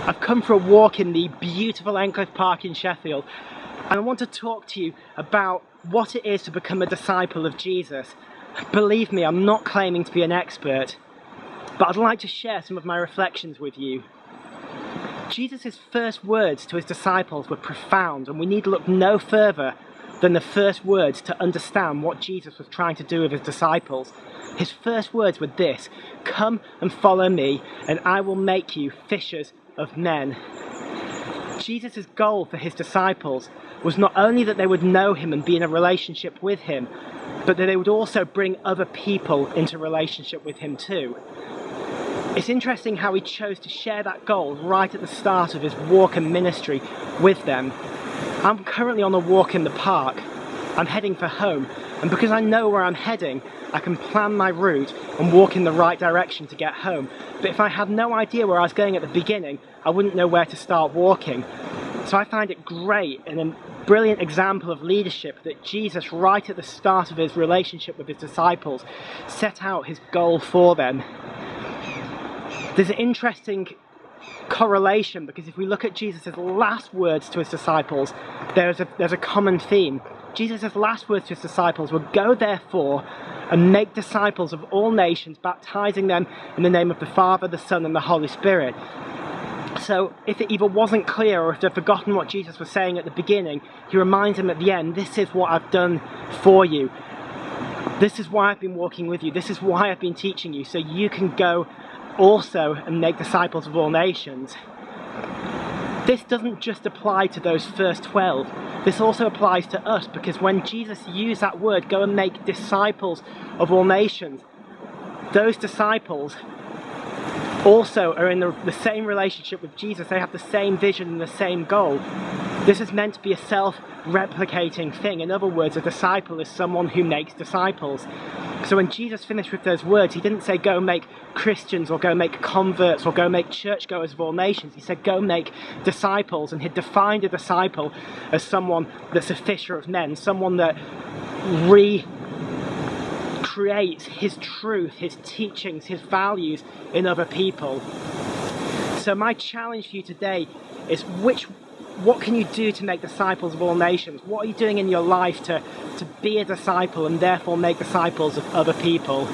I've come for a walk in the beautiful Encliffe Park in Sheffield, and I want to talk to you about what it is to become a disciple of Jesus. Believe me, I'm not claiming to be an expert, but I'd like to share some of my reflections with you. Jesus' first words to his disciples were profound, and we need to look no further than the first words to understand what Jesus was trying to do with his disciples. His first words were this: "Come and follow me, and I will make you fishers of men." Jesus' goal for his disciples was not only that they would know him and be in a relationship with him, but that they would also bring other people into relationship with him too. It's interesting how he chose to share that goal right at the start of his walk and ministry with them. I'm currently on a walk in the park. I'm heading for home, and because I know where I'm heading, I can plan my route and walk in the right direction to get home. But if I had no idea where I was going at the beginning, I wouldn't know where to start walking. So I find it great and a brilliant example of leadership that Jesus, right at the start of his relationship with his disciples, set out his goal for them. There's an interesting correlation, because if we look at Jesus' last words to his disciples, there's a common theme. Jesus' last words to his disciples were, "Go therefore and make disciples of all nations, baptizing them in the name of the Father, the Son, and the Holy Spirit." So if it either wasn't clear or if they'd forgotten what Jesus was saying at the beginning, he reminds them at the end, "This is what I've done for you. This is why I've been walking with you. This is why I've been teaching you, so you can go also and make disciples of all nations." This doesn't just apply to those first 12. This also applies to us, because when Jesus used that word, "Go and make disciples of all nations," those disciples also are in the same relationship with Jesus. They have the same vision and the same goal. This is meant to be a self-replicating thing. In other words, a disciple is someone who makes disciples. So when Jesus finished with those words, he didn't say go make Christians or go make converts or go make churchgoers of all nations. He said go make disciples, and he defined a disciple as someone that's a fisher of men, someone that recreates his truth, his teachings, his values in other people. So my challenge for you today is what can you do to make disciples of all nations? What are you doing in your life to be a disciple and therefore make disciples of other people?